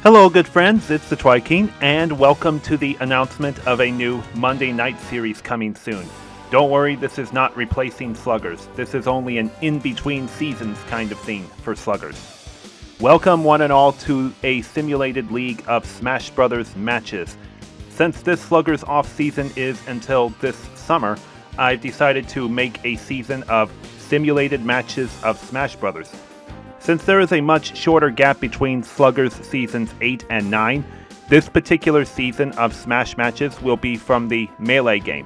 Hello, good friends, it's the Twyking, and welcome to the announcement of a new Monday night series coming soon. Don't worry, this is not replacing Sluggers. This is only an in-between seasons kind of thing for Sluggers. Welcome one and all to a simulated league of Smash Brothers matches. Since this Sluggers off-season is until this summer, I've decided to make a season of simulated matches of Smash Brothers. Since there is a much shorter gap between Sluggers Seasons 8 and 9, this particular season of Smash matches will be from the Melee game.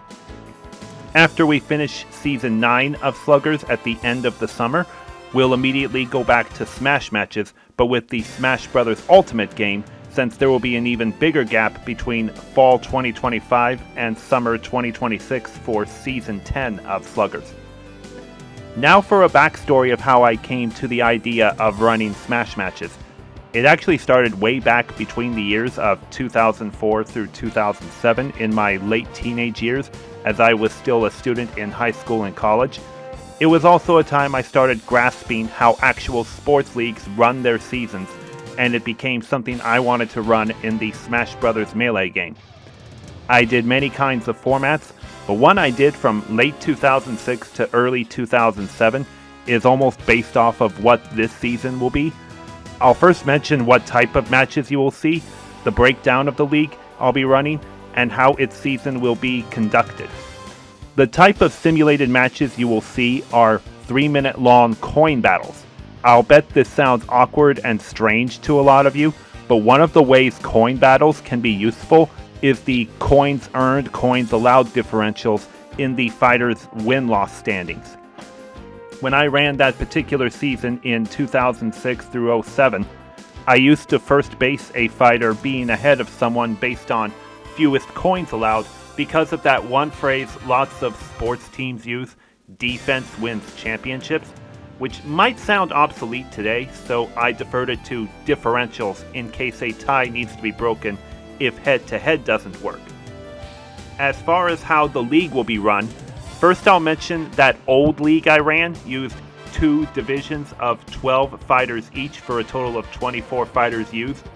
After we finish Season 9 of Sluggers at the end of the summer, we'll immediately go back to Smash matches, but with the Smash Brothers Ultimate game, since there will be an even bigger gap between Fall 2025 and Summer 2026 for Season 10 of Sluggers. Now for a backstory of how I came to the idea of running Smash matches. It actually started way back between the years of 2004 through 2007 in my late teenage years as I was still a student in high school and college. It was also a time I started grasping how actual sports leagues run their seasons, and it became something I wanted to run in the Smash Brothers Melee game. I did many kinds of formats, but one I did from late 2006 to early 2007 is almost based off of what this season will be. I'll first mention what type of matches you will see, the breakdown of the league I'll be running, and how its season will be conducted. The type of simulated matches you will see are 3-minute long coin battles. I'll bet this sounds awkward and strange to a lot of you, but one of the ways coin battles can be useful is the coins earned, coins allowed differentials in the fighters' win-loss standings. When I ran that particular season in 2006 through 07, I used to first base a fighter being ahead of someone based on fewest coins allowed because of that one phrase lots of sports teams use, defense wins championships, which might sound obsolete today, so I deferred it to differentials in case a tie needs to be broken if head-to-head doesn't work. As far as how the league will be run, first I'll mention that old league I ran used 2 divisions of 12 fighters each for a total of 24 fighters used.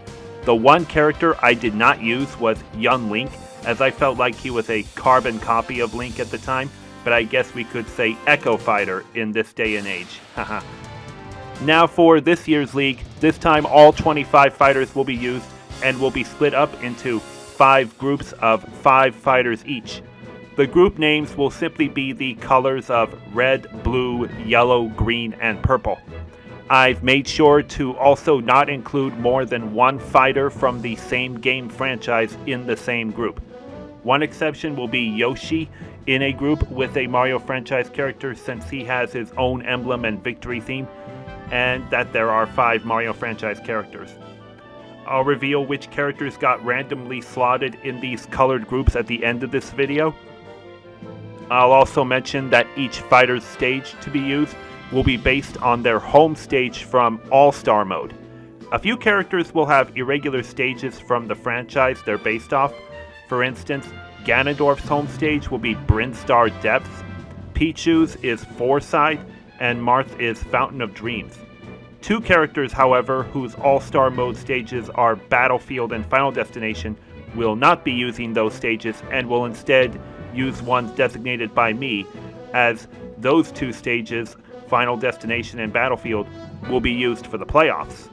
The one character I did not use was Young Link, as I felt like he was a carbon copy of Link at the time, but I guess we could say Echo Fighter in this day and age. Haha. Now for this year's league, this time all 25 fighters will be used and will be split up into 5 groups of 5 fighters each. The group names will simply be the colors of red, blue, yellow, green, and purple. I've made sure to also not include more than 1 fighter from the same game franchise in the same group. One exception will be Yoshi in a group with a Mario franchise character since he has his own emblem and victory theme, and that there are 5 Mario franchise characters. I'll reveal which characters got randomly slotted in these colored groups at the end of this video. I'll also mention that each fighter's stage to be used will be based on their home stage from All-Star mode. A few characters will have irregular stages from the franchise they're based off. For instance, Ganondorf's home stage will be Brinstar Depths, Pichu's is Foresight, and Marth is Fountain of Dreams. 2 characters, however, whose All-Star mode stages are Battlefield and Final Destination, will not be using those stages and will instead use ones designated by me, as those 2 stages, Final Destination and Battlefield, will be used for the playoffs.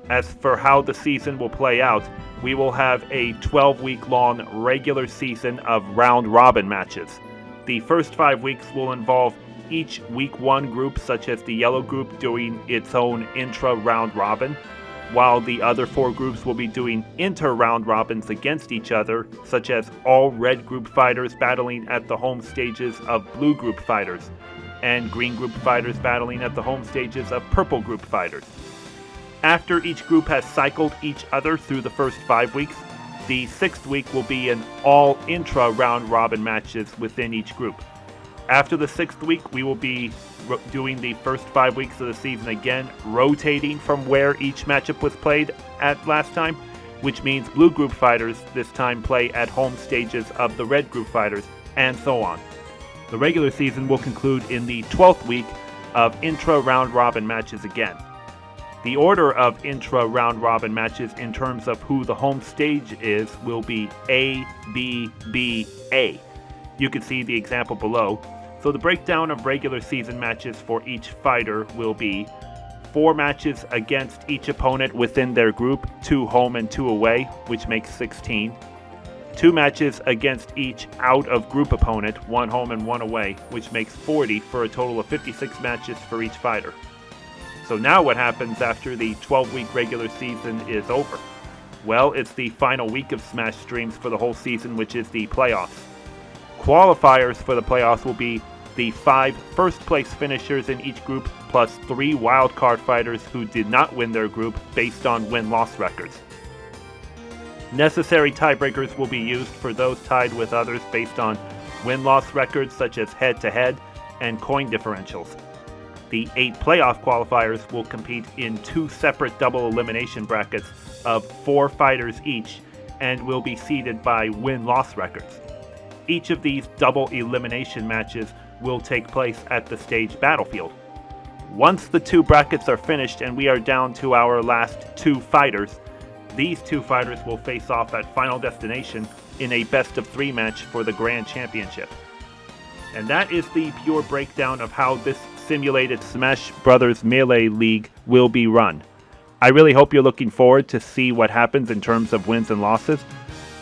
As for how the season will play out, we will have a 12-week-long regular season of round-robin matches. The first 5 weeks will involve each Week 1 group, such as the Yellow Group, doing its own intra-round robin, while the other 4 groups will be doing inter-round robins against each other, such as all Red Group fighters battling at the home stages of Blue Group fighters, and Green Group fighters battling at the home stages of Purple Group fighters. After each group has cycled each other through the first 5 weeks, the 6th week will be an all intra-round robin matches within each group. After the 6th week, we will be doing the first 5 weeks of the season again, rotating from where each matchup was played at last time, which means Blue Group fighters this time play at home stages of the Red Group fighters, and so on. The regular season will conclude in the 12th week of intra-round robin matches again. The order of intra-round robin matches in terms of who the home stage is will be A, B, B, A. You can see the example below. So the breakdown of regular season matches for each fighter will be 4 matches against each opponent within their group, 2 home and 2 away, which makes 16. 2 matches against each out-of-group opponent, 1 home and 1 away, which makes 40 for a total of 56 matches for each fighter. So now what happens after the 12-week regular season is over? Well, it's the final week of Smash streams for the whole season, which is the playoffs. Qualifiers for the playoffs will be the 5 first-place finishers in each group, plus 3 wildcard fighters who did not win their group based on win-loss records. Necessary tiebreakers will be used for those tied with others based on win-loss records such as head-to-head and coin differentials. The 8 playoff qualifiers will compete in 2 separate double elimination brackets of 4 fighters each and will be seeded by win-loss records. Each of these double elimination matches will take place at the stage battlefield. Once the 2 brackets are finished and we are down to our last 2 fighters, these 2 fighters will face off at Final Destination in a best-of-3 match for the Grand Championship. And that is the pure breakdown of how this simulated Smash Brothers Melee League will be run. I really hope you're looking forward to see what happens in terms of wins and losses.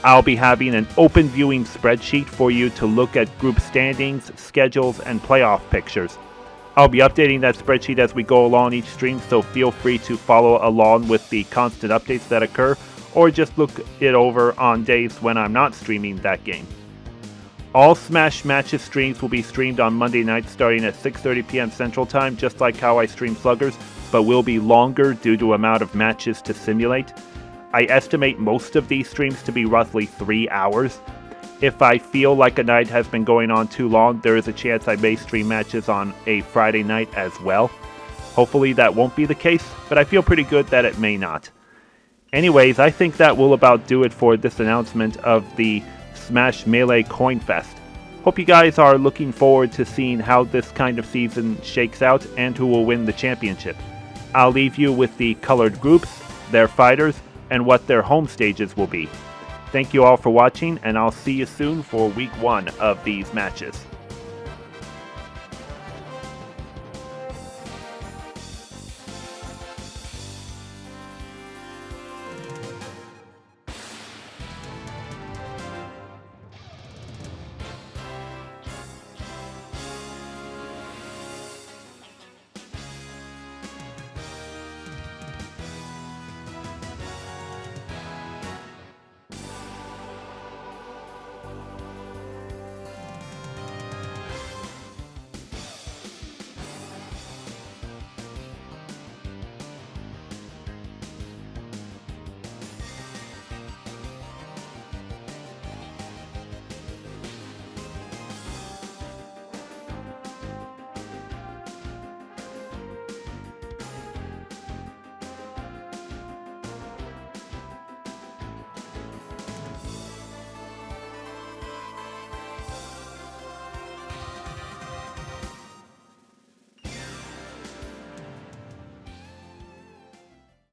I'll be having an open viewing spreadsheet for you to look at group standings, schedules, and playoff pictures. I'll be updating that spreadsheet as we go along each stream, so feel free to follow along with the constant updates that occur, or just look it over on days when I'm not streaming that game. All Smash Matches streams will be streamed on Monday night starting at 6:30 p.m. Central Time, just like how I stream Sluggers, but will be longer due to amount of matches to simulate. I estimate most of these streams to be roughly 3 hours. If I feel like a night has been going on too long, there is a chance I may stream matches on a Friday night as well. Hopefully that won't be the case, but I feel pretty good that it may not. Anyways, I think that will about do it for this announcement of the Smash Melee Coin Fest. Hope you guys are looking forward to seeing how this kind of season shakes out and who will win the championship. I'll leave you with the colored groups, their fighters, and what their home stages will be. Thank you all for watching, and I'll see you soon for week 1 of these matches.